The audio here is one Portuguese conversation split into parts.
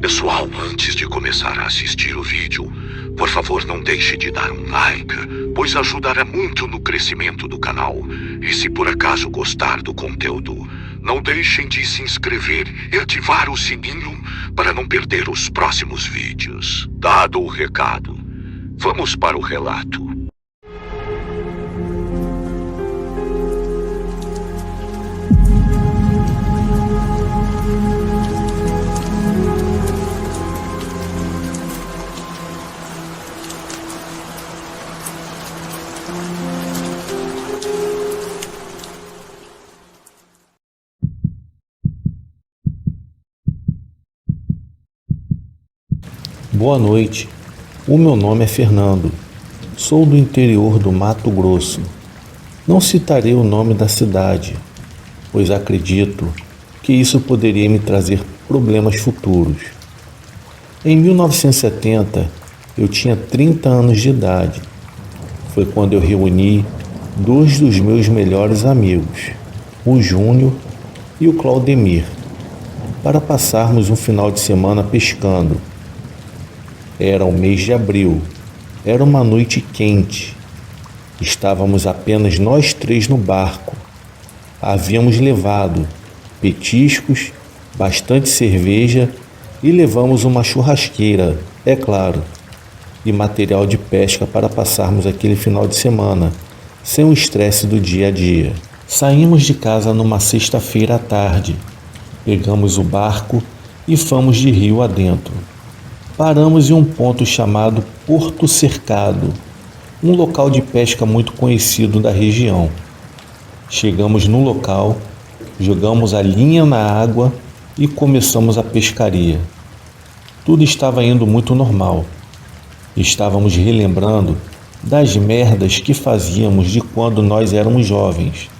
Pessoal, antes de começar a assistir o vídeo, por favor não deixe de dar um like, pois ajudará muito no crescimento do canal. E se por acaso gostar do conteúdo, não deixem de se inscrever e ativar o sininho para não perder os próximos vídeos. Dado o recado, vamos para o relato. Boa noite, o meu nome é Fernando, sou do interior do Mato Grosso. Não citarei o nome da cidade, pois acredito que isso poderia me trazer problemas futuros. Em 1970, eu tinha 30 anos de idade. Foi quando eu reuni dois dos meus melhores amigos, o Júnior e o Claudemir, para passarmos um final de semana pescando. Era o mês de abril, era uma noite quente. Estávamos apenas nós três no barco. Havíamos levado petiscos, bastante cerveja e levamos uma churrasqueira, é claro, e material de pesca para passarmos aquele final de semana, sem o estresse do dia a dia. Saímos de casa numa sexta-feira à tarde, pegamos o barco e fomos de rio adentro. Paramos em um ponto chamado Porto Cercado, um local de pesca muito conhecido da região. Chegamos no local, jogamos a linha na água e começamos a pescaria. Tudo estava indo muito normal. Estávamos relembrando das merdas que fazíamos de quando nós éramos jovens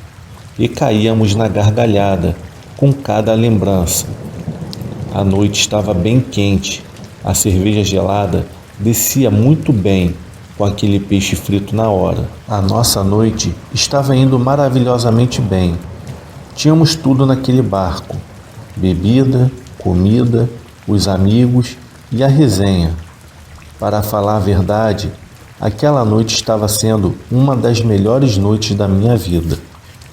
e caíamos na gargalhada com cada lembrança. A noite estava bem quente. A cerveja gelada descia muito bem com aquele peixe frito na hora. A nossa noite estava indo maravilhosamente bem. Tínhamos tudo naquele barco: bebida, comida, os amigos e a resenha. Para falar a verdade, aquela noite estava sendo uma das melhores noites da minha vida.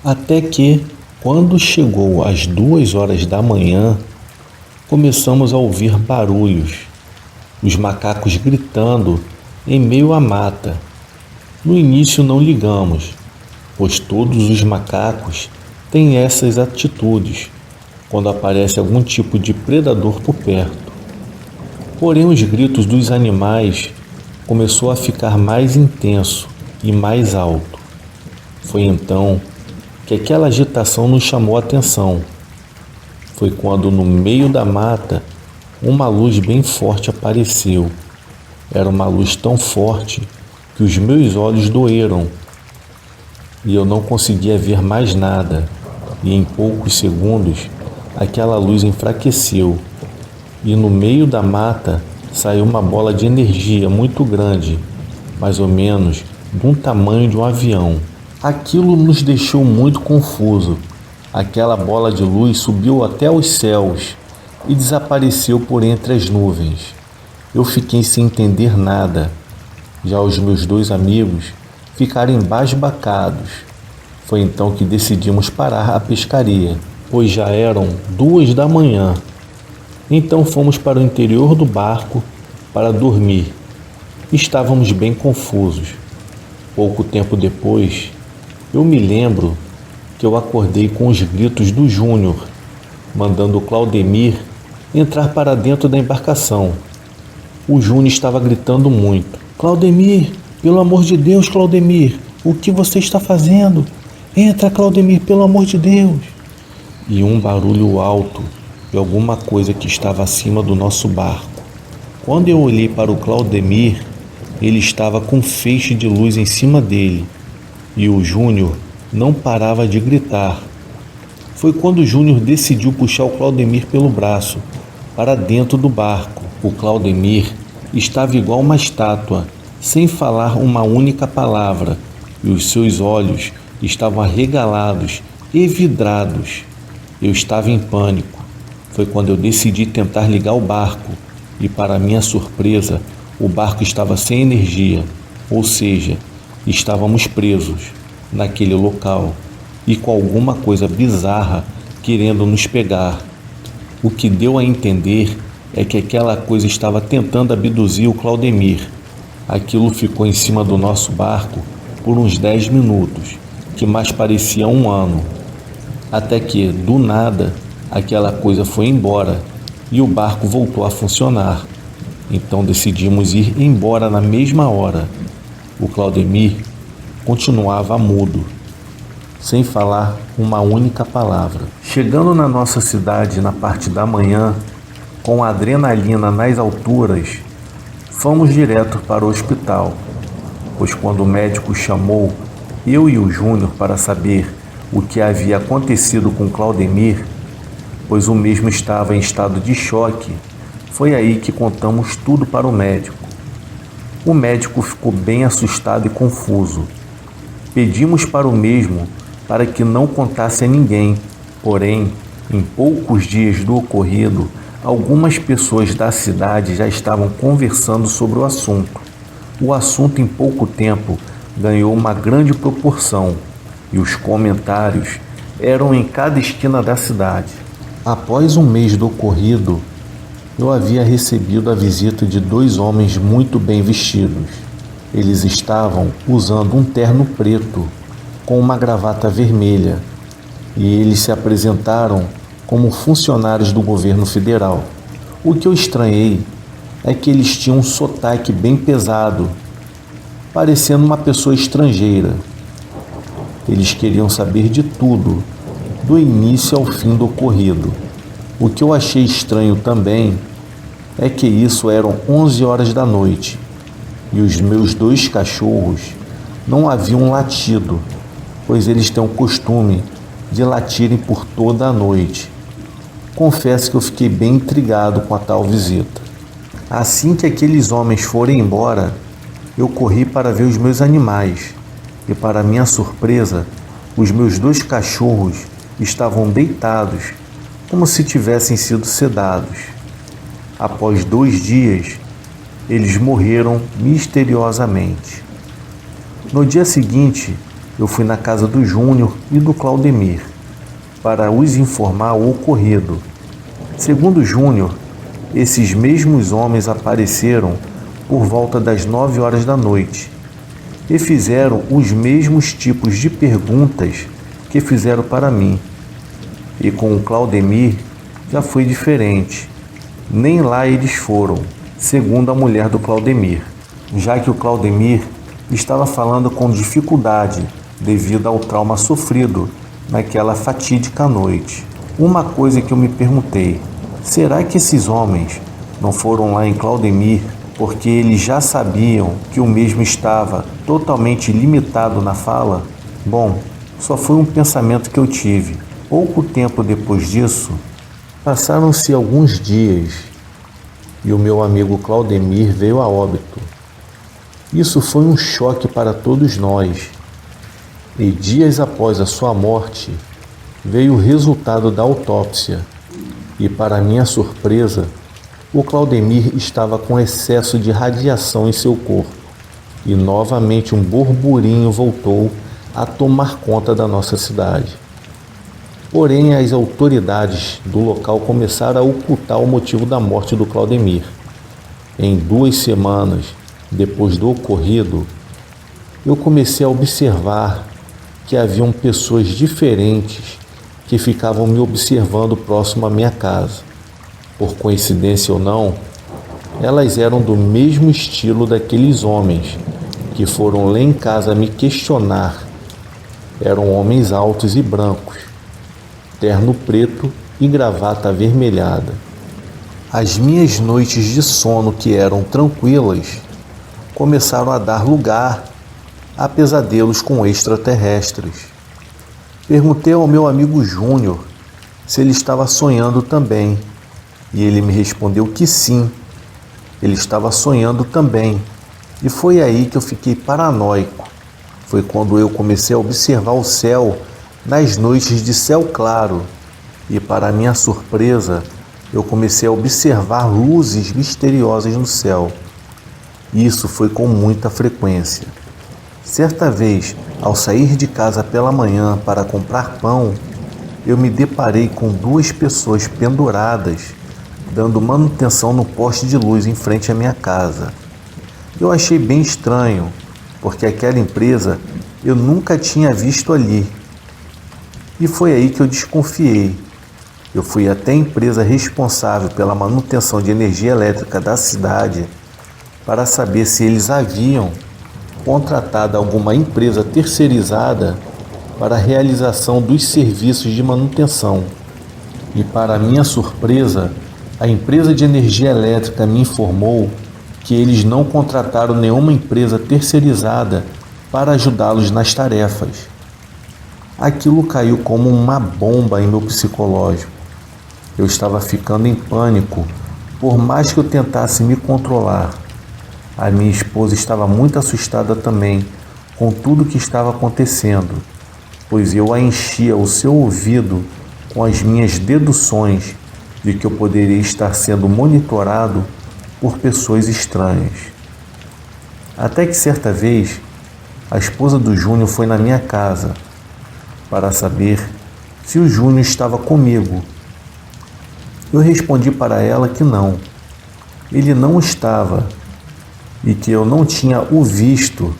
Até que, quando chegou às 2 horas da manhã, começamos a ouvir barulhos. Os macacos gritando em meio à mata. No início não ligamos, pois todos os macacos têm essas atitudes quando aparece algum tipo de predador por perto. Porém, os gritos dos animais começou a ficar mais intenso e mais alto. Foi então que aquela agitação nos chamou a atenção. Foi quando, no meio da mata, uma luz bem forte apareceu. Era uma luz tão forte que os meus olhos doeram e eu não conseguia ver mais nada. E em poucos segundos, aquela luz enfraqueceu e no meio da mata saiu uma bola de energia muito grande, mais ou menos do tamanho de um avião. Aquilo nos deixou muito confuso. Aquela bola de luz subiu até os céus e desapareceu por entre as nuvens. Eu fiquei sem entender nada. Já os meus dois amigos ficaram embasbacados. Foi então que decidimos parar a pescaria, pois já eram 2 da manhã. Então fomos para o interior do barco para dormir. Estávamos bem confusos. Pouco tempo depois, eu me lembro que eu acordei com os gritos do Júnior, mandando o Claudemir entrar para dentro da embarcação. O Júnior estava gritando muito: "Claudemir, pelo amor de Deus, Claudemir, o que você está fazendo? Entra, Claudemir, pelo amor de Deus!" E um barulho alto de alguma coisa que estava acima do nosso barco. Quando eu olhei para o Claudemir, ele estava com um feixe de luz em cima dele e o Júnior não parava de gritar. Foi quando o Júnior decidiu puxar o Claudemir pelo braço para dentro do barco. O Claudemir estava igual uma estátua, sem falar uma única palavra, e os seus olhos estavam arregalados e vidrados. Eu estava em pânico. foi quando eu decidi tentar ligar o barco e, para minha surpresa, o barco estava sem energia, ou seja, estávamos presos naquele local e com alguma coisa bizarra querendo nos pegar. O que deu a entender é que aquela coisa estava tentando abduzir o Claudemir. Aquilo ficou em cima do nosso barco por uns 10 minutos, que mais parecia um ano, até que, do nada, aquela coisa foi embora e o barco voltou a funcionar. Então decidimos ir embora na mesma hora. O Claudemir continuava mudo, sem falar uma única palavra. Chegando na nossa cidade na parte da manhã, com a adrenalina nas alturas, fomos direto para o hospital, pois quando o médico chamou eu e o Júnior para saber o que havia acontecido com Claudemir, pois o mesmo estava em estado de choque, foi aí que contamos tudo para o médico. O médico ficou bem assustado e confuso. Pedimos para o mesmo para que não contasse a ninguém, porém, em poucos dias do ocorrido, algumas pessoas da cidade já estavam conversando sobre o assunto. O assunto em pouco tempo ganhou uma grande proporção e os comentários eram em cada esquina da cidade. Após um mês do ocorrido, eu havia recebido a visita de 2 homens muito bem vestidos. Eles estavam usando um terno preto com uma gravata vermelha e eles se apresentaram como funcionários do governo federal. O que eu estranhei é que eles tinham um sotaque bem pesado, parecendo uma pessoa estrangeira. Eles queriam saber de tudo, do início ao fim do ocorrido. O que eu achei estranho também é que isso eram 11 horas da noite e os meus 2 cachorros não haviam latido, pois eles têm o costume de latirem por toda a noite. Confesso que eu fiquei bem intrigado com a tal visita. Assim que aqueles homens foram embora, eu corri para ver os meus animais e, para minha surpresa, os meus 2 cachorros estavam deitados como se tivessem sido sedados. Após 2 dias, eles morreram misteriosamente. No dia seguinte, eu fui na casa do Júnior e do Claudemir para os informar o ocorrido. Segundo Júnior, esses mesmos homens apareceram por volta das 9 horas da noite e fizeram os mesmos tipos de perguntas que fizeram para mim. E com o Claudemir já foi diferente. Nem lá eles foram, segundo a mulher do Claudemir, já que o Claudemir estava falando com dificuldade devido ao trauma sofrido naquela fatídica noite. Uma coisa que eu me perguntei: será que esses homens não foram lá em Claudemir porque eles já sabiam que o mesmo estava totalmente limitado na fala? Bom, só foi um pensamento que eu tive. Pouco tempo depois disso, passaram-se alguns dias e o meu amigo Claudemir veio a óbito. Isso foi um choque para todos nós. E dias após a sua morte, veio o resultado da autópsia. E, para minha surpresa, o Claudemir estava com excesso de radiação em seu corpo. E novamente um burburinho voltou a tomar conta da nossa cidade. Porém, as autoridades do local começaram a ocultar o motivo da morte do Claudemir. Em 2 semanas depois do ocorrido, eu comecei a observar que haviam pessoas diferentes que ficavam me observando próximo à minha casa. Por coincidência ou não, elas eram do mesmo estilo daqueles homens que foram lá em casa me questionar. Eram homens altos e brancos, terno preto e gravata avermelhada. As minhas noites de sono, que eram tranquilas, começaram a dar lugar a pesadelos com extraterrestres. Perguntei ao meu amigo Júnior se ele estava sonhando também, e ele me respondeu que sim, ele estava sonhando também. E foi aí que eu fiquei paranoico. Foi quando eu comecei a observar o céu nas noites de céu claro, e para minha surpresa, eu comecei a observar luzes misteriosas no céu. Isso foi com muita frequência. Certa vez, ao sair de casa pela manhã para comprar pão, eu me deparei com 2 pessoas penduradas, dando manutenção no poste de luz em frente à minha casa. Eu achei bem estranho, porque aquela empresa eu nunca tinha visto ali. E foi aí que eu desconfiei. Eu fui até a empresa responsável pela manutenção de energia elétrica da cidade para saber se eles haviam contratado alguma empresa terceirizada para a realização dos serviços de manutenção. E para minha surpresa, a empresa de energia elétrica me informou que eles não contrataram nenhuma empresa terceirizada para ajudá-los nas tarefas. Aquilo caiu como uma bomba em meu psicológico. Eu estava ficando em pânico, por mais que eu tentasse me controlar. A minha esposa estava muito assustada também com tudo que estava acontecendo, pois eu a enchia o seu ouvido com as minhas deduções de que eu poderia estar sendo monitorado por pessoas estranhas. Até que certa vez, a esposa do Júnior foi na minha casa para saber se o Júnior estava comigo. Eu respondi para ela que não, ele não estava e que eu não tinha o visto.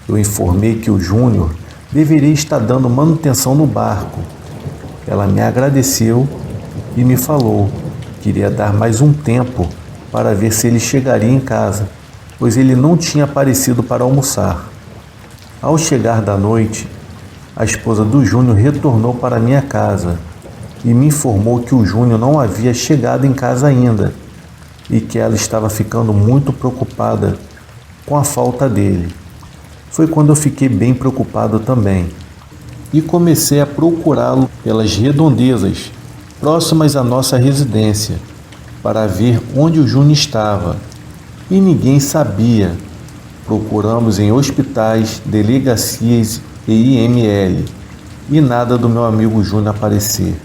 Eu informei que o Júnior deveria estar dando manutenção no barco. Ela me agradeceu e me falou que iria dar mais um tempo para ver se ele chegaria em casa, pois ele não tinha aparecido para almoçar. Ao chegar da noite, a esposa do Júnior retornou para minha casa e me informou que o Júnior não havia chegado em casa ainda e que ela estava ficando muito preocupada com a falta dele. Foi quando eu fiquei bem preocupado também e comecei a procurá-lo pelas redondezas próximas à nossa residência para ver onde o Júnior estava, e ninguém sabia. Procuramos em hospitais, delegacias e IML e nada do meu amigo Júnior aparecer.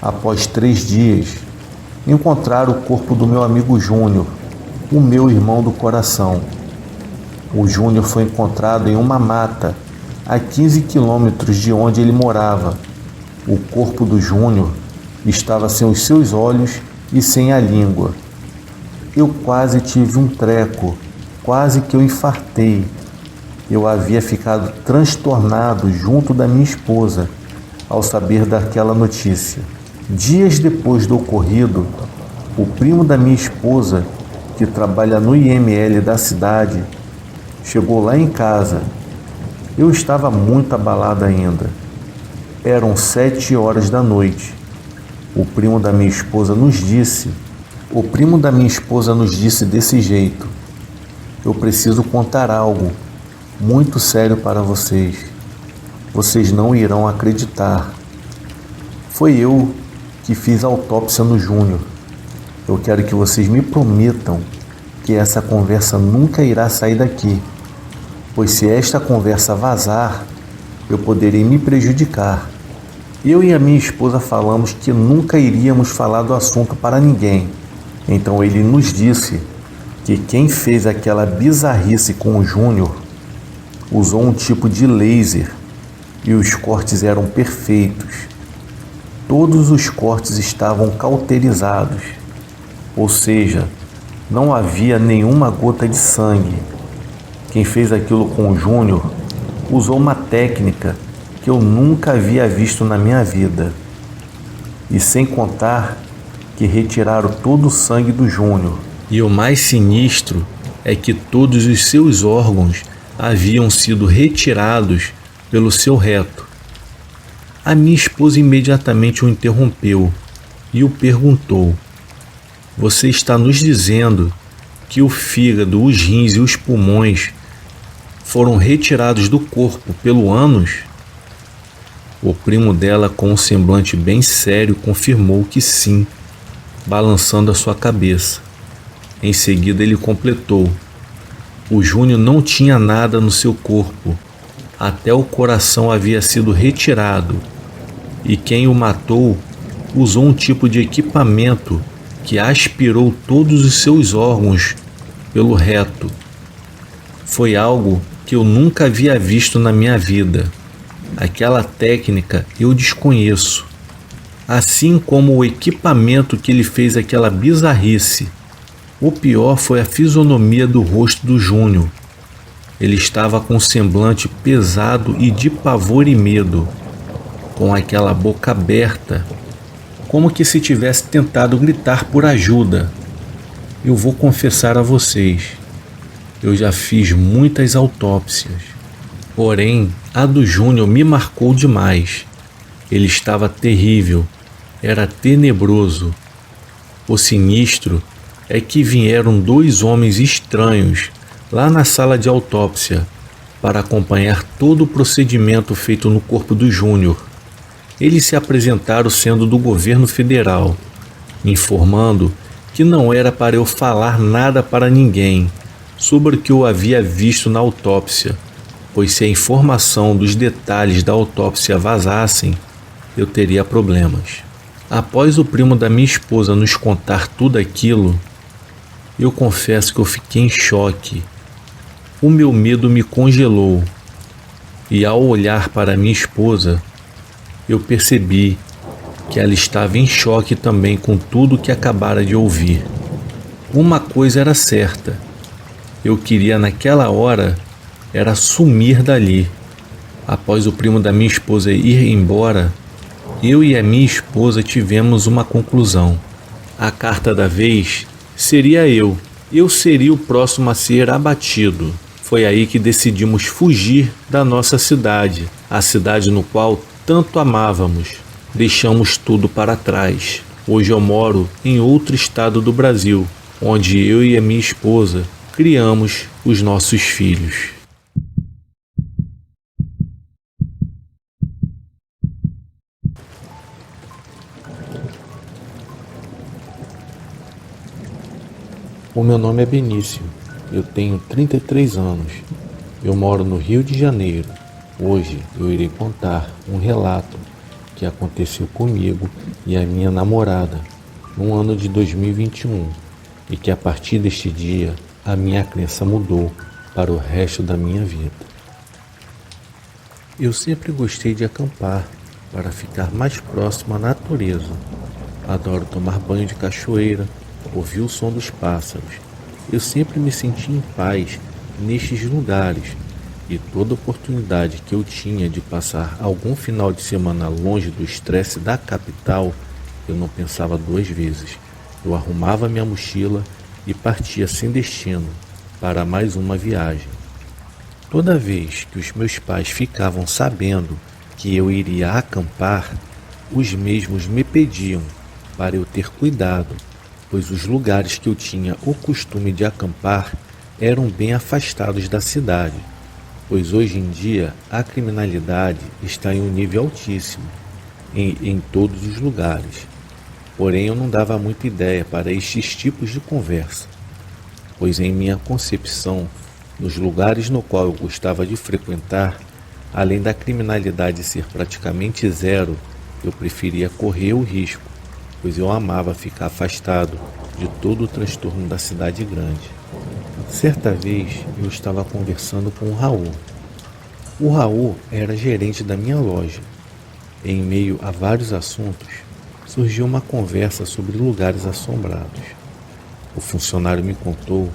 Após 3 dias, encontraram o corpo do meu amigo Júnior, o meu irmão do coração. O Júnior foi encontrado em uma mata, a 15 quilômetros de onde ele morava. O corpo do Júnior estava sem os seus olhos e sem a língua. Eu quase tive um treco, quase que eu infartei. Eu havia ficado transtornado junto da minha esposa ao saber daquela notícia. Dias depois do ocorrido, o primo da minha esposa, que trabalha no IML da cidade, chegou lá em casa. Eu estava muito abalado ainda. Eram 7 horas da noite. O primo da minha esposa nos disse desse jeito: eu preciso contar algo muito sério para vocês. Vocês não irão acreditar. Foi eu que fiz a autópsia no Júnior. Eu quero que vocês me prometam que essa conversa nunca irá sair daqui, pois se esta conversa vazar, eu poderei me prejudicar. Eu e a minha esposa falamos que nunca iríamos falar do assunto para ninguém. Então ele nos disse que quem fez aquela bizarrice com o Júnior usou um tipo de laser e os cortes eram perfeitos. Todos os cortes estavam cauterizados, ou seja, não havia nenhuma gota de sangue. Quem fez aquilo com o Júnior usou uma técnica que eu nunca havia visto na minha vida. E sem contar que retiraram todo o sangue do Júnior. E o mais sinistro é que todos os seus órgãos haviam sido retirados pelo seu reto. A minha esposa imediatamente o interrompeu e o perguntou: você está nos dizendo que o fígado, os rins e os pulmões foram retirados do corpo pelo ânus? O primo dela, com um semblante bem sério, confirmou que sim, balançando a sua cabeça. Em seguida ele completou: o Júnior não tinha nada no seu corpo, até o coração havia sido retirado, e quem o matou usou um tipo de equipamento que aspirou todos os seus órgãos pelo reto. Foi algo que eu nunca havia visto na minha vida. Aquela técnica eu desconheço, assim como o equipamento que ele fez aquela bizarrice. O pior foi a fisionomia do rosto do Júnior. Ele estava com um semblante pesado e de pavor e medo, com aquela boca aberta, como que se tivesse tentado gritar por ajuda. Eu vou confessar a vocês, eu já fiz muitas autópsias, porém a do Júnior me marcou demais. Ele estava terrível, era tenebroso. O sinistro é que vieram 2 homens estranhos lá na sala de autópsia para acompanhar todo o procedimento feito no corpo do Júnior. Eles se apresentaram sendo do governo federal, informando que não era para eu falar nada para ninguém sobre o que eu havia visto na autópsia, pois se a informação dos detalhes da autópsia vazassem, eu teria problemas. Após o primo da minha esposa nos contar tudo aquilo, eu confesso que eu fiquei em choque. O meu medo me congelou e, ao olhar para minha esposa, eu percebi que ela estava em choque também com tudo que acabara de ouvir. Uma coisa era certa, eu queria naquela hora era sumir dali. Após o primo da minha esposa ir embora, eu e a minha esposa tivemos uma conclusão. A carta da vez seria eu. Eu seria o próximo a ser abatido. Foi aí que decidimos fugir da nossa cidade, a cidade no qual tanto amávamos. Deixamos tudo para trás. Hoje eu moro em outro estado do Brasil, onde eu e a minha esposa criamos os nossos filhos. O meu nome é Benício, eu tenho 33 anos, eu moro no Rio de Janeiro. Hoje eu irei contar um relato que aconteceu comigo e a minha namorada no ano de 2021 e que a partir deste dia a minha crença mudou para o resto da minha vida. Eu sempre gostei de acampar para ficar mais próximo à natureza. Adoro tomar banho de cachoeira, ouvir o som dos pássaros. Eu sempre me senti em paz nestes lugares e toda oportunidade que eu tinha de passar algum final de semana longe do estresse da capital, eu não pensava 2 vezes. Eu arrumava minha mochila e partia sem destino para mais uma viagem. Toda vez que os meus pais ficavam sabendo que eu iria acampar, os mesmos me pediam para eu ter cuidado, pois os lugares que eu tinha o costume de acampar eram bem afastados da cidade, pois hoje em dia a criminalidade está em um nível altíssimo em todos os lugares. Porém, eu não dava muita ideia para estes tipos de conversa, pois em minha concepção, nos lugares no qual eu gostava de frequentar, além da criminalidade ser praticamente zero, eu preferia correr o risco, pois eu amava ficar afastado de todo o transtorno da cidade grande. Certa vez eu estava conversando com o Raul. O Raul era gerente da minha loja. Em meio a vários assuntos, surgiu uma conversa sobre lugares assombrados. O funcionário me contou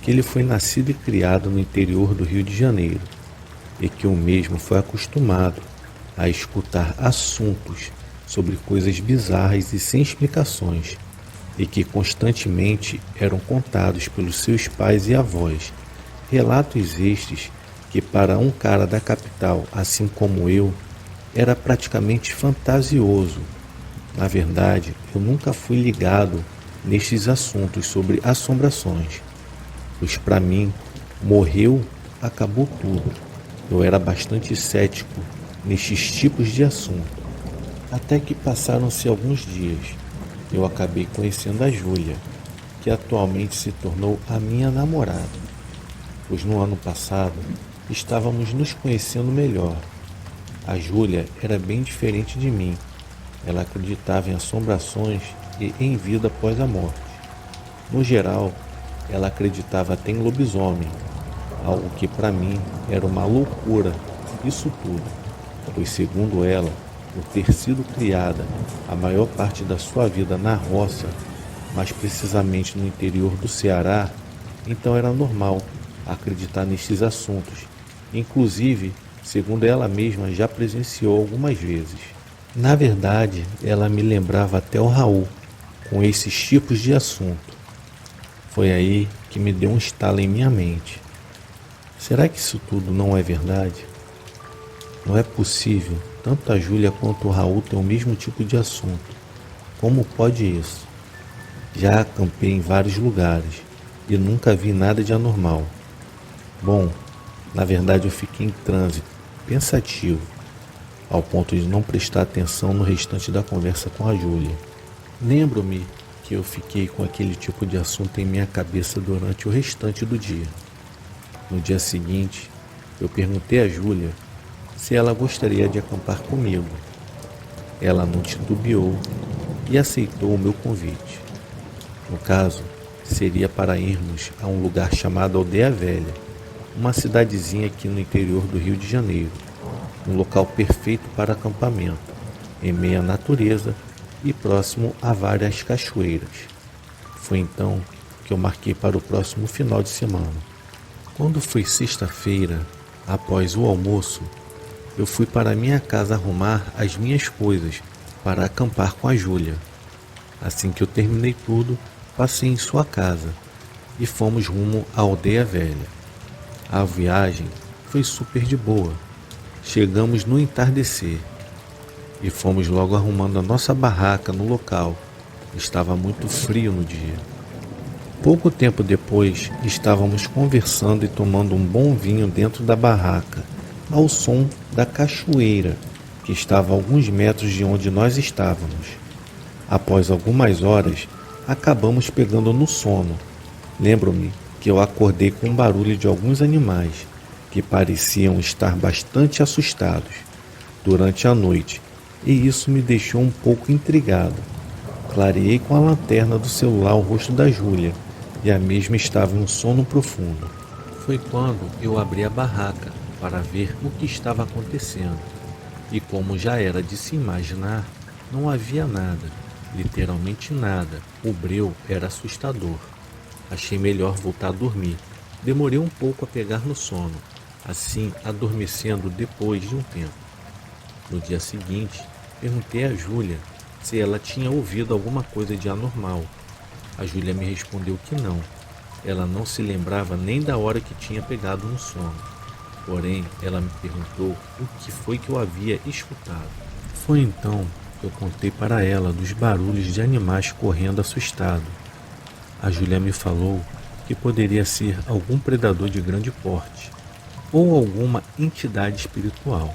que ele foi nascido e criado no interior do Rio de Janeiro e que o mesmo foi acostumado a escutar assuntos sobre coisas bizarras e sem explicações, e que constantemente eram contados pelos seus pais e avós. Relatos estes que para um cara da capital, assim como eu, era praticamente fantasioso. Na verdade, eu nunca fui ligado nestes assuntos sobre assombrações, pois para mim, morreu, acabou tudo. Eu era bastante cético nestes tipos de assunto. Até que passaram-se alguns dias, eu acabei conhecendo a Júlia, que atualmente se tornou a minha namorada, pois no ano passado estávamos nos conhecendo melhor. A Júlia era bem diferente de mim, Ela acreditava em assombrações e em vida após a morte. No geral, ela acreditava até em lobisomem, algo que para mim era uma loucura, isso tudo, pois segundo ela, por ter sido criada a maior parte da sua vida na roça, mais precisamente no interior do Ceará, então era normal acreditar nesses assuntos. Inclusive, segundo ela mesma, já presenciou algumas vezes. Na verdade, ela me lembrava até o Raul, com esses tipos de assunto. Foi aí que me deu um estalo em minha mente. Será que isso tudo não é verdade? Não é possível, tanto a Júlia quanto o Raul têm o mesmo tipo de assunto. Como pode isso? Já acampei em vários lugares e nunca vi nada de anormal. Bom, na verdade eu fiquei em trânsito, pensativo, ao ponto de não prestar atenção no restante da conversa com a Júlia. Lembro-me que eu fiquei com aquele tipo de assunto em minha cabeça durante o restante do dia. No dia seguinte, eu perguntei a Júlia se ela gostaria de acampar comigo. Ela não titubeou e aceitou o meu convite. No caso, seria para irmos a um lugar chamado Aldeia Velha, uma cidadezinha aqui no interior do Rio de Janeiro, um local perfeito para acampamento, em meio à natureza e próximo a várias cachoeiras. Foi então que eu marquei para o próximo final de semana. Quando foi sexta-feira, após o almoço, eu fui para minha casa arrumar as minhas coisas para acampar com a Júlia. Assim que eu terminei tudo, passei em sua casa e fomos rumo à Aldeia Velha. A viagem foi super de boa. Chegamos no entardecer e fomos logo arrumando a nossa barraca no local. Estava muito frio no dia. Pouco tempo depois, estávamos conversando e tomando um bom vinho dentro da barraca, ao som da cachoeira, que estava a alguns metros de onde nós estávamos. Após algumas horas, acabamos pegando no sono. Lembro-me que eu acordei com o barulho de alguns animais, que pareciam estar bastante assustados durante a noite, e isso me deixou um pouco intrigado. Clareei com a lanterna do celular o rosto da Júlia, e a mesma estava em um sono profundo. Foi quando eu abri a barraca para ver o que estava acontecendo, e como já era de se imaginar, não havia nada, literalmente nada. O breu era assustador. Achei melhor voltar a dormir. Demorei um pouco a pegar no sono, assim adormecendo depois de um tempo. No dia seguinte, perguntei a Júlia se ela tinha ouvido alguma coisa de anormal. A Júlia me respondeu que não. Ela não se lembrava nem da hora que tinha pegado no sono. Porém, ela me perguntou o que foi que eu havia escutado. Foi então que eu contei para ela dos barulhos de animais correndo assustado. A Júlia me falou que poderia ser algum predador de grande porte ou alguma entidade espiritual,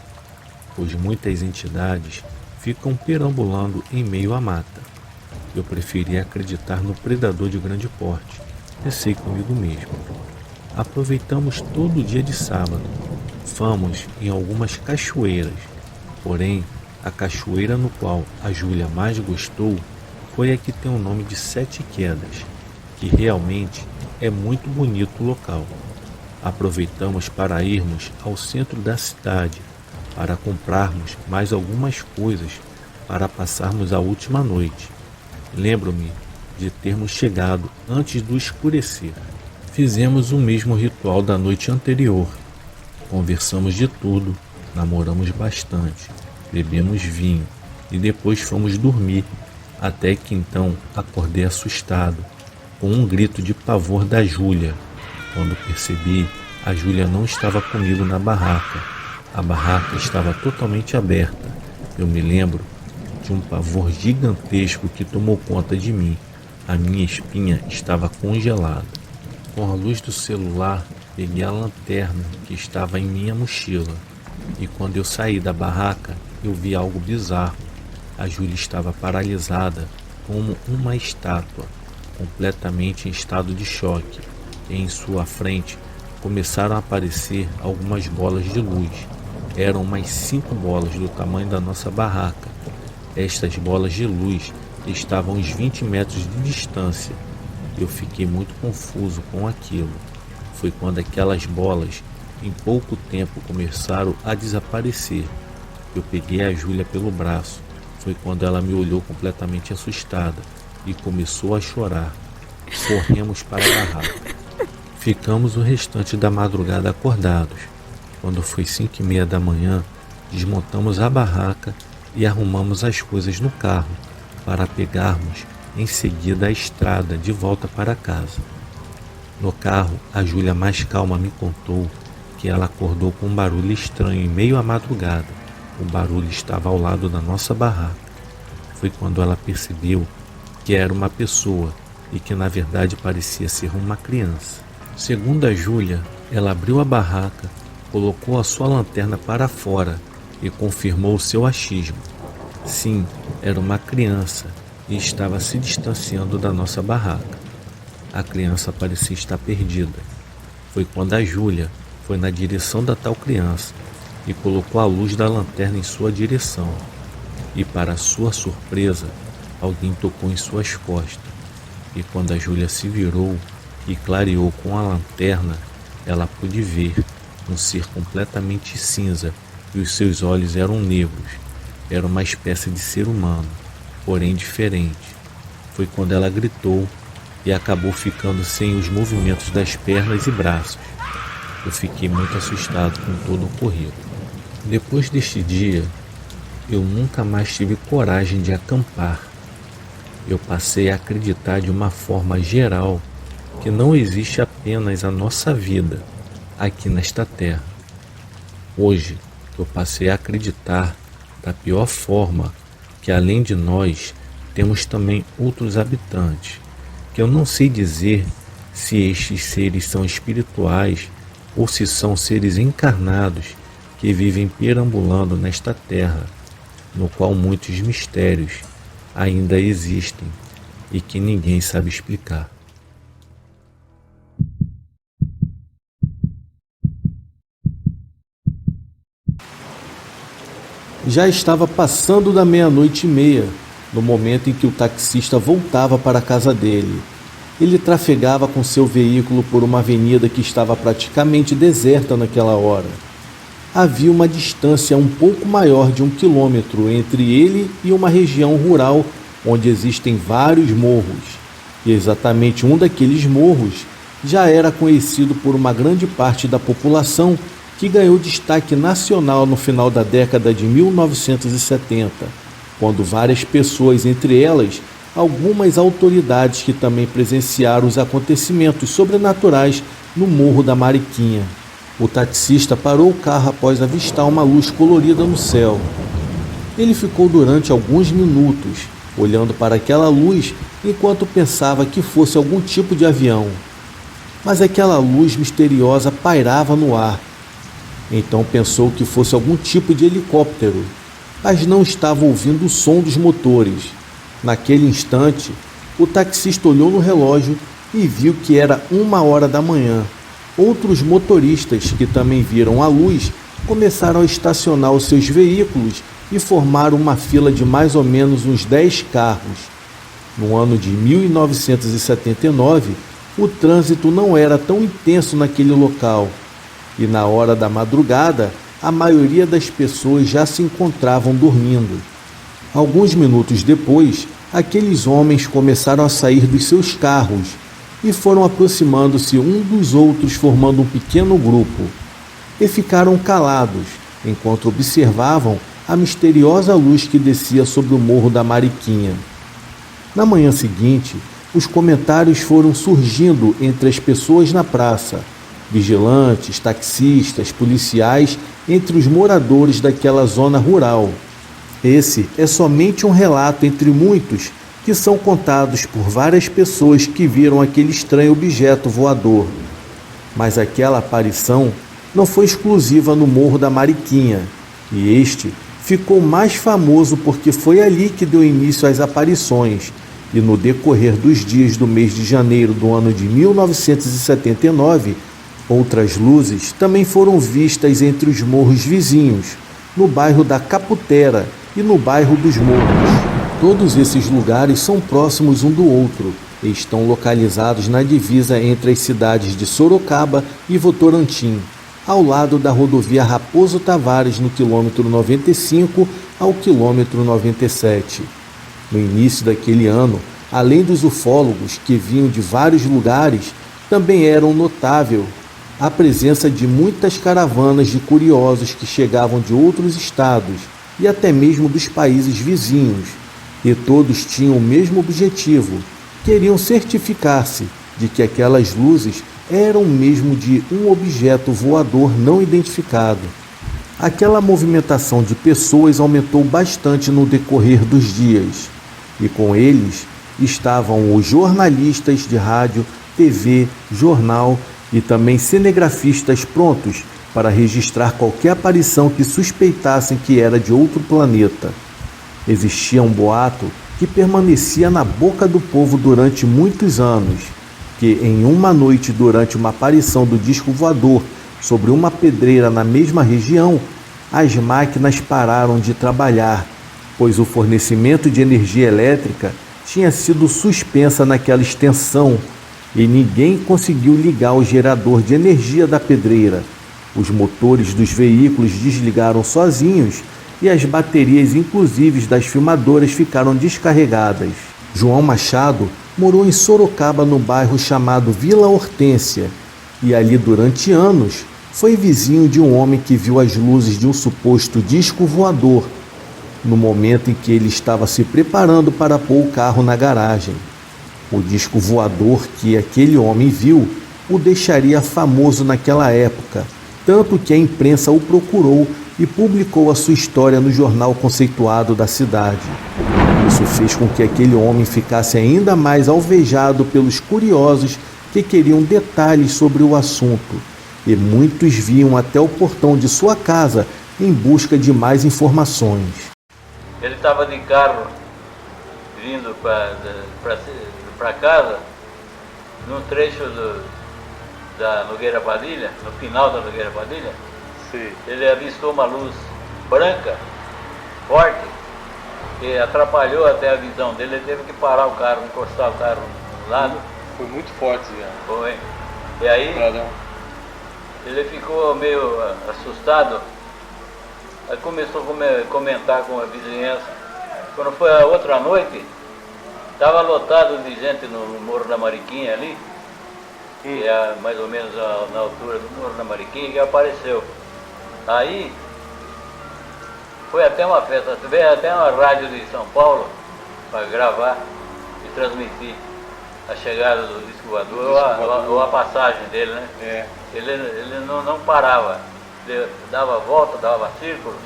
pois muitas entidades ficam perambulando em meio à mata. Eu preferia acreditar no predador de grande porte, pensei comigo mesmo. Aproveitamos todo o dia de sábado. Fomos em algumas cachoeiras, porém a cachoeira no qual a Júlia mais gostou foi a que tem o nome de Sete Quedas, que realmente é muito bonito o local. Aproveitamos para irmos ao centro da cidade para comprarmos mais algumas coisas para passarmos a última noite. Lembro-me de termos chegado antes do escurecer. Fizemos o mesmo ritual da noite anterior. Conversamos de tudo, namoramos bastante, bebemos vinho e depois fomos dormir, até que então acordei assustado, com um grito de pavor da Júlia. Quando percebi, a Júlia não estava comigo na barraca. A barraca estava totalmente aberta. Eu me lembro de um pavor gigantesco que tomou conta de mim. A minha espinha estava congelada. Com a luz do celular, peguei a lanterna que estava em minha mochila. E quando eu saí da barraca, eu vi algo bizarro. A Júlia estava paralisada, como uma estátua, completamente em estado de choque. E em sua frente começaram a aparecer algumas bolas de luz. Eram umas 5 bolas do tamanho da nossa barraca. Estas bolas de luz estavam a uns 20 metros de distância. Eu fiquei muito confuso com aquilo. Foi quando aquelas bolas, em pouco tempo, começaram a desaparecer. Eu peguei a Júlia pelo braço. Foi quando ela me olhou completamente assustada e começou a chorar. Corremos para a barraca. Ficamos o restante da madrugada acordados. Quando foi 5h30 da manhã, desmontamos a barraca e arrumamos as coisas no carro para pegarmos em seguida a estrada de volta para casa. No carro, a Júlia mais calma me contou que ela acordou com um barulho estranho em meio à madrugada. O barulho estava ao lado da nossa barraca. Foi quando ela percebeu que era uma pessoa e que na verdade parecia ser uma criança. Segundo a Júlia, ela abriu a barraca, colocou a sua lanterna para fora e confirmou o seu achismo. Sim, era uma criança e estava se distanciando da nossa barraca. A criança parecia estar perdida. Foi quando a Júlia foi na direção da tal criança e colocou a luz da lanterna em sua direção. E para sua surpresa, alguém tocou em suas costas. E quando a Júlia se virou e clareou com a lanterna, ela pôde ver um ser completamente cinza e os seus olhos eram negros. Era uma espécie de ser humano, porém diferente. Foi quando ela gritou e acabou ficando sem os movimentos das pernas e braços. Eu fiquei muito assustado com todo o ocorrido. Depois deste dia, eu nunca mais tive coragem de acampar. Eu passei a acreditar de uma forma geral que não existe apenas a nossa vida aqui nesta terra. Hoje, eu passei a acreditar da pior forma que além de nós, temos também outros habitantes, que eu não sei dizer se estes seres são espirituais ou se são seres encarnados que vivem perambulando nesta terra, no qual muitos mistérios ainda existem e que ninguém sabe explicar. Já estava passando da 00:30, no momento em que o taxista voltava para a casa dele. Ele trafegava com seu veículo por uma avenida que estava praticamente deserta naquela hora. Havia uma distância um pouco maior de 1 quilômetro entre ele e uma região rural onde existem vários morros. E exatamente um daqueles morros já era conhecido por uma grande parte da população que ganhou destaque nacional no final da década de 1970, quando várias pessoas, entre elas algumas autoridades que também presenciaram os acontecimentos sobrenaturais no Morro da Mariquinha. O taxista parou o carro após avistar uma luz colorida no céu. Ele ficou durante alguns minutos olhando para aquela luz enquanto pensava que fosse algum tipo de avião. Mas aquela luz misteriosa pairava no ar. Então pensou que fosse algum tipo de helicóptero, mas não estava ouvindo o som dos motores. Naquele instante, o taxista olhou no relógio e viu que era 1h da manhã. Outros motoristas que também viram a luz começaram a estacionar os seus veículos e formaram uma fila de mais ou menos uns 10 carros. No ano de 1979, o trânsito não era tão intenso naquele local. E na hora da madrugada, a maioria das pessoas já se encontravam dormindo. Alguns minutos depois, aqueles homens começaram a sair dos seus carros e foram aproximando-se um dos outros, formando um pequeno grupo. E ficaram calados, enquanto observavam a misteriosa luz que descia sobre o Morro da Mariquinha. Na manhã seguinte, os comentários foram surgindo entre as pessoas na praça, vigilantes, taxistas, policiais, entre os moradores daquela zona rural. Esse é somente um relato entre muitos que são contados por várias pessoas que viram aquele estranho objeto voador. Mas aquela aparição não foi exclusiva no Morro da Mariquinha, e este ficou mais famoso porque foi ali que deu início às aparições, e no decorrer dos dias do mês de janeiro do ano de 1979, outras luzes também foram vistas entre os morros vizinhos, no bairro da Caputera, e no bairro dos Morros. Todos esses lugares são próximos um do outro e estão localizados na divisa entre as cidades de Sorocaba e Votorantim, ao lado da rodovia Raposo Tavares, no quilômetro 95 ao quilômetro 97. No início daquele ano, além dos ufólogos que vinham de vários lugares, também era notável a presença de muitas caravanas de curiosos que chegavam de outros estados e até mesmo dos países vizinhos, e todos tinham o mesmo objetivo: queriam certificar-se de que aquelas luzes eram mesmo de um objeto voador não identificado. Aquela movimentação de pessoas aumentou bastante no decorrer dos dias, e com eles estavam os jornalistas de rádio, TV, jornal e também cinegrafistas prontos para registrar qualquer aparição que suspeitassem que era de outro planeta. Existia um boato que permanecia na boca do povo durante muitos anos, que em uma noite durante uma aparição do disco voador sobre uma pedreira na mesma região, as máquinas pararam de trabalhar, pois o fornecimento de energia elétrica tinha sido suspensa naquela extensão e ninguém conseguiu ligar o gerador de energia da pedreira. Os motores dos veículos desligaram sozinhos e as baterias, inclusive das filmadoras, ficaram descarregadas. João Machado morou em Sorocaba, no bairro chamado Vila Hortência, e ali durante anos foi vizinho de um homem que viu as luzes de um suposto disco voador no momento em que ele estava se preparando para pôr o carro na garagem. O disco voador que aquele homem viu o deixaria famoso naquela época, tanto que a imprensa o procurou e publicou a sua história no jornal conceituado da cidade. Isso fez com que aquele homem ficasse ainda mais alvejado pelos curiosos que queriam detalhes sobre o assunto, e muitos vinham até o portão de sua casa em busca de mais informações. Ele estava de carro vindo para casa, num trecho da Nogueira Padilha, no final da Nogueira Padilha. Sim. Ele avistou uma luz branca, forte, que atrapalhou até a visão dele. Ele teve que parar o carro, encostar o carro no lado. Foi muito forte, já. Foi. E aí ele ficou meio assustado. Aí começou a comentar com a vizinhança. Quando foi a outra noite, estava lotado de gente no Morro da Mariquinha ali, que é mais ou menos na altura do Morro da Mariquinha, que apareceu. Aí foi até uma festa, veio até uma rádio de São Paulo para gravar e transmitir a chegada do disco voador ou a passagem dele, né? É. Ele não parava, ele dava volta, dava círculo,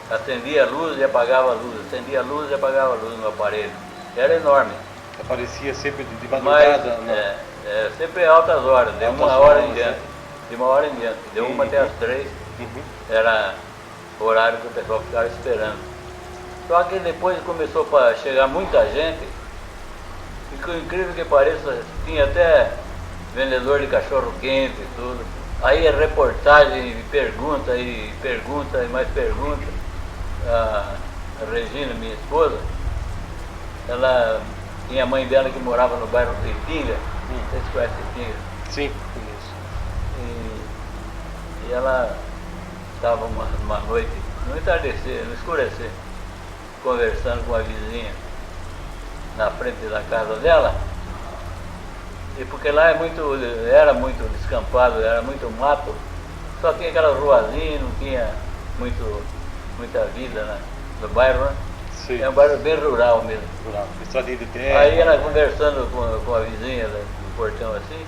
acendia a luz e apagava a luz, acendia a luz e apagava a luz no aparelho. Era enorme. Aparecia sempre de madrugada, né? Sempre altas horas, de uma hora em diante. De uma hora em diante, deu uma até as 3, era o horário que o pessoal ficava esperando. Só que depois começou a chegar muita gente, e por incrível que pareça, tinha até vendedor de cachorro quente e tudo. Aí a reportagem, pergunta e mais pergunta. A Regina, minha esposa, ela tinha a mãe dela que morava no bairro de Itinga. Vocês conhecem Itinga? Sim, conheço. E ela estava uma noite, no entardecer, no escurecer, conversando com a vizinha na frente da casa dela. E porque lá era muito descampado, era muito mato, só tinha aquelas ruazinhas, não tinha muita vida no bairro, né? Sim. É um bairro bem rural mesmo. Rural, estradinha de terra. Aí ela conversando com a vizinha no portão assim,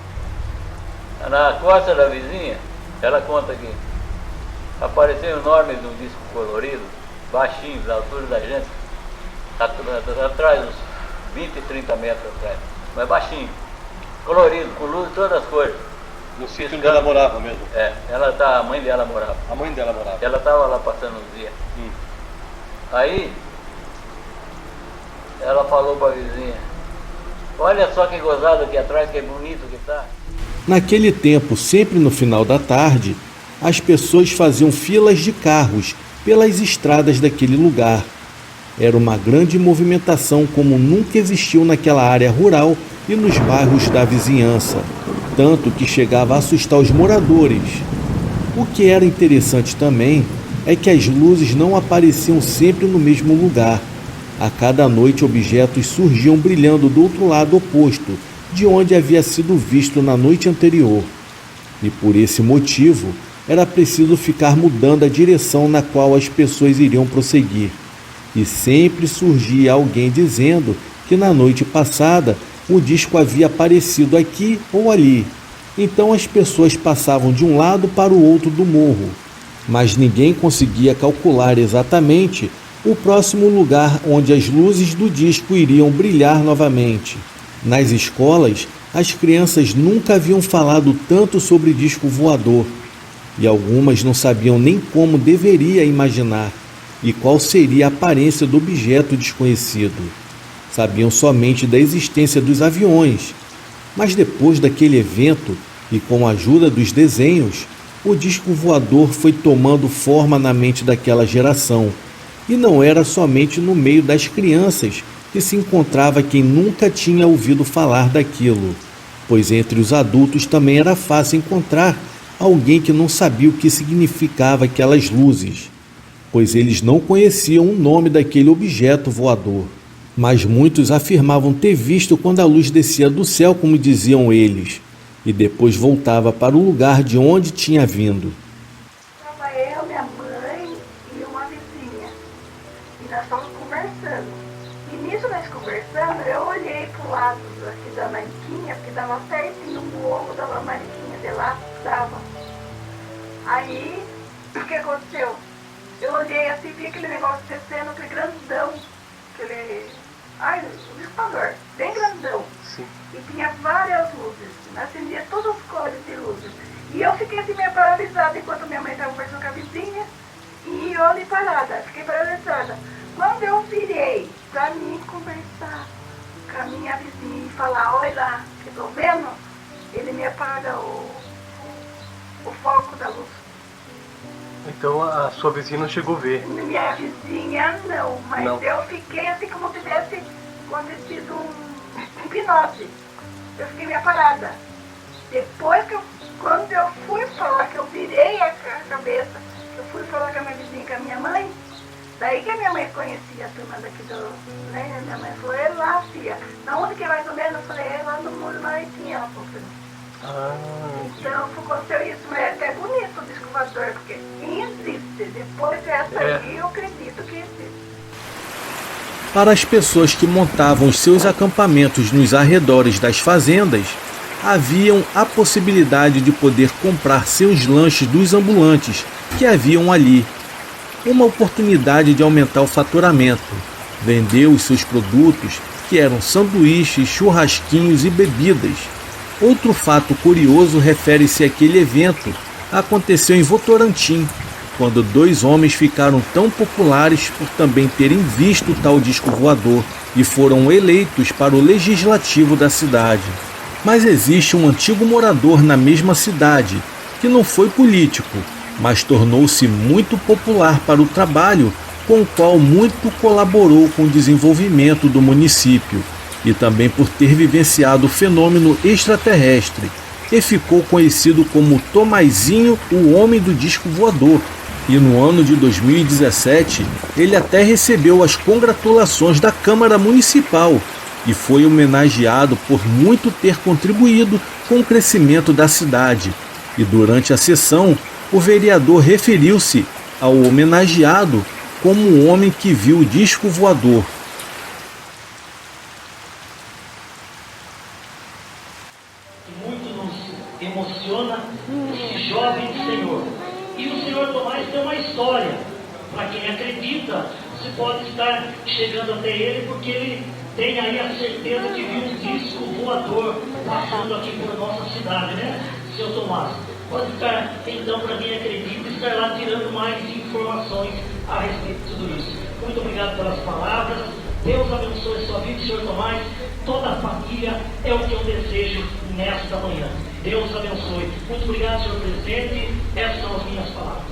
na costa da vizinha, ela conta que apareceu enorme de um disco colorido, baixinho, da altura da gente, atrás, uns 20, 30 metros atrás, mas baixinho, colorido, com luz de todas as cores. No sítio onde ela morava mesmo? A mãe dela morava. A mãe dela morava? Ela estava lá passando uns dias. Aí, ela falou para a vizinha, olha só que gozado aqui atrás, que bonito que tá. Naquele tempo, sempre no final da tarde, as pessoas faziam filas de carros pelas estradas daquele lugar, Era uma grande movimentação como nunca existiu naquela área rural e nos bairros da vizinhança, tanto que chegava a assustar os moradores. O que era interessante também é que as luzes não apareciam sempre no mesmo lugar. A cada noite objetos surgiam brilhando do outro lado oposto, de onde havia sido visto na noite anterior. E por esse motivo, era preciso ficar mudando a direção na qual as pessoas iriam prosseguir. E sempre surgia alguém dizendo que na noite passada o disco havia aparecido aqui ou ali. Então as pessoas passavam de um lado para o outro do morro, mas ninguém conseguia calcular exatamente o próximo lugar onde as luzes do disco iriam brilhar novamente. Nas escolas, as crianças nunca haviam falado tanto sobre disco voador, e algumas não sabiam nem como deveria imaginar e qual seria a aparência do objeto desconhecido. Sabiam somente da existência dos aviões, mas depois daquele evento e com a ajuda dos desenhos, o disco voador foi tomando forma na mente daquela geração. E não era somente no meio das crianças que se encontrava quem nunca tinha ouvido falar daquilo, pois entre os adultos também era fácil encontrar alguém que não sabia o que significava aquelas luzes, pois eles não conheciam o nome daquele objeto voador. Mas muitos afirmavam ter visto quando a luz descia do céu, como diziam eles, e depois voltava para o lugar de onde tinha vindo. Estava eu, minha mãe e uma vizinha, e nós estávamos conversando. E nisso nós conversando, eu olhei para o lado aqui da Mariquinha, porque dava certinho no morro da Mariquinha, de lá dava. Aí, o que aconteceu? Eu olhei assim, vi aquele negócio descendo, aquele grandão, aquele... o dispador, bem grandão. Sim. E tinha várias luzes, acendia todas as cores de luzes. E eu fiquei assim meio paralisada enquanto minha mãe estava conversando com a vizinha, e eu ali parada, fiquei paralisada. Quando eu virei para mim conversar com a minha vizinha e falar, olha lá, que estou vendo, ele me apaga o foco da luz. Então a sua vizinha não chegou a ver? Minha vizinha não, mas não. Eu fiquei assim como se tivesse acontecido um hipnose. Eu fiquei meio parada. Depois quando eu fui falar, que eu virei a cabeça, eu fui falar com a minha vizinha e com a minha mãe, daí que a minha mãe conhecia a turma daqui né? Minha mãe falou, é lá, filha. Na onde que é mais ou menos? Eu falei, é lá no muro, lá e tinha ela falou pra mim. Então aconteceu isso, mas é até bonito o disco voador, porque existe. Depois dessa aí eu acredito que existe. Para as pessoas que montavam os seus acampamentos nos arredores das fazendas, haviam a possibilidade de poder comprar seus lanches dos ambulantes que haviam ali. Uma oportunidade de aumentar o faturamento. Vendeu os seus produtos, que eram sanduíches, churrasquinhos e bebidas. Outro fato curioso refere-se àquele evento. Aconteceu em Votorantim, quando 2 homens ficaram tão populares por também terem visto tal disco voador e foram eleitos para o legislativo da cidade. Mas existe um antigo morador na mesma cidade, que não foi político, mas tornou-se muito popular para o trabalho com o qual muito colaborou com o desenvolvimento do município, e também por ter vivenciado o fenômeno extraterrestre, e ficou conhecido como Tomazinho, o Homem do Disco Voador. E no ano de 2017, ele até recebeu as congratulações da Câmara Municipal e foi homenageado por muito ter contribuído com o crescimento da cidade. E durante a sessão, o vereador referiu-se ao homenageado como o homem que viu o disco voador. Muito nos emociona esse jovem Senhor. E o Senhor Tomás tem uma história. Para quem acredita, se pode estar chegando até ele, porque ele tem aí a certeza que viu um disco voador passando aqui por nossa cidade, né, seu Tomás? Pode estar, então, para quem acredita, estar lá tirando mais informações a respeito de tudo isso. Muito obrigado pelas palavras. Deus abençoe sua vida, Senhor Tomás. Toda a família é o que eu desejo nesta manhã. Deus abençoe. Muito obrigado, senhor presidente. Essas são as minhas palavras.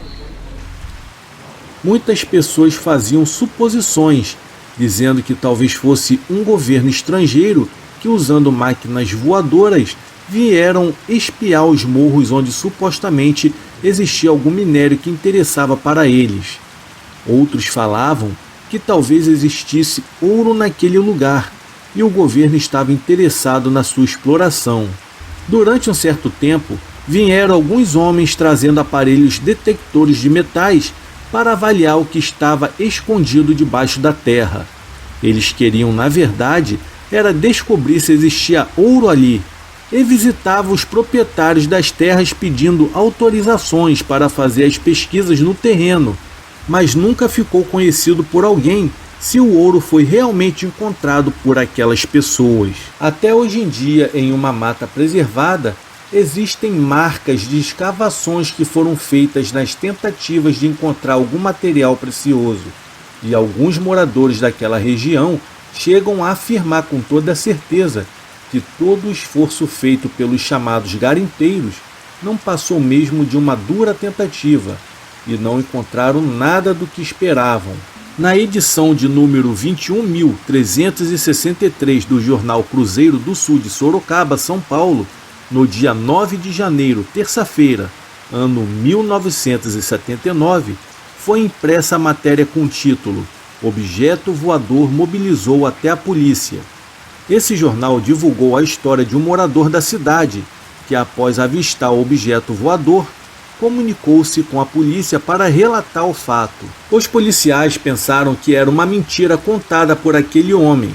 Muitas pessoas faziam suposições dizendo que talvez fosse um governo estrangeiro que, usando máquinas voadoras, vieram espiar os morros onde supostamente existia algum minério que interessava para eles. Outros falavam que talvez existisse ouro naquele lugar e o governo estava interessado na sua exploração. Durante um certo tempo, vieram alguns homens trazendo aparelhos detectores de metais para avaliar o que estava escondido debaixo da terra. Eles queriam, na verdade, era descobrir se existia ouro ali, e visitavam os proprietários das terras pedindo autorizações para fazer as pesquisas no terreno, mas nunca ficou conhecido por alguém se o ouro foi realmente encontrado por aquelas pessoas. Até hoje em dia, em uma mata preservada, existem marcas de escavações que foram feitas nas tentativas de encontrar algum material precioso, e alguns moradores daquela região chegam a afirmar com toda certeza que todo o esforço feito pelos chamados garimpeiros não passou mesmo de uma dura tentativa e não encontraram nada do que esperavam. Na edição de número 21.363 do jornal Cruzeiro do Sul de Sorocaba, São Paulo, no dia 9 de janeiro, terça-feira, ano 1979, foi impressa a matéria com o título "Objeto voador mobilizou até a polícia". Esse jornal divulgou a história de um morador da cidade que, após avistar o objeto voador, comunicou-se com a polícia para relatar o fato. Os policiais pensaram que era uma mentira contada por aquele homem,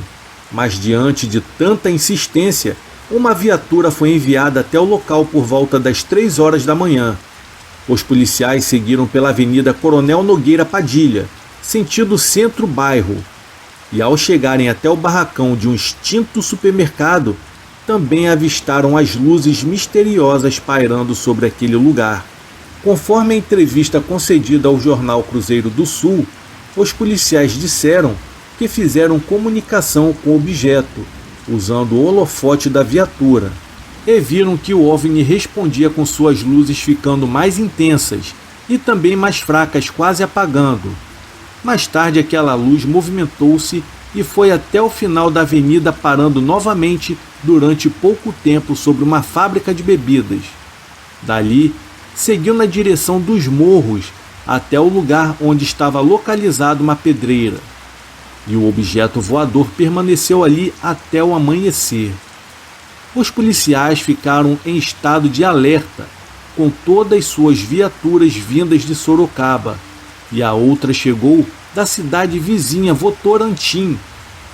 mas diante de tanta insistência, uma viatura foi enviada até o local por volta das 3 horas da manhã. Os policiais seguiram pela Avenida Coronel Nogueira Padilha, sentido centro-bairro, e ao chegarem até o barracão de um extinto supermercado, também avistaram as luzes misteriosas pairando sobre aquele lugar. Conforme a entrevista concedida ao jornal Cruzeiro do Sul, os policiais disseram que fizeram comunicação com o objeto, usando o holofote da viatura, e viram que o OVNI respondia com suas luzes ficando mais intensas e também mais fracas, quase apagando. Mais tarde, aquela luz movimentou-se e foi até o final da avenida, parando novamente durante pouco tempo sobre uma fábrica de bebidas. Dali, seguiu na direção dos morros até o lugar onde estava localizada uma pedreira. E o objeto voador permaneceu ali até o amanhecer. Os policiais ficaram em estado de alerta, com todas suas viaturas vindas de Sorocaba, e a outra chegou da cidade vizinha Votorantim.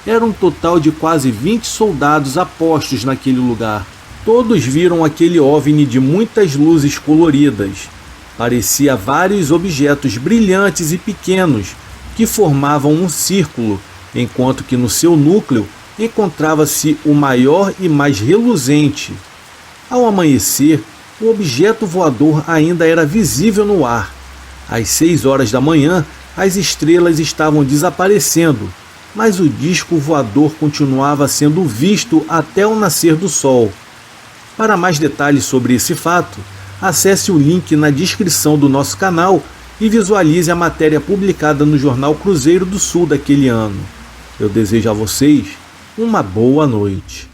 Era um total de quase 20 soldados a postos naquele lugar. Todos viram aquele OVNI de muitas luzes coloridas. Parecia vários objetos brilhantes e pequenos que formavam um círculo, enquanto que no seu núcleo encontrava-se o maior e mais reluzente. Ao amanhecer, o objeto voador ainda era visível no ar. Às 6 horas da manhã, as estrelas estavam desaparecendo, mas o disco voador continuava sendo visto até o nascer do sol. Para mais detalhes sobre esse fato, acesse o link na descrição do nosso canal e visualize a matéria publicada no jornal Cruzeiro do Sul daquele ano. Eu desejo a vocês uma boa noite.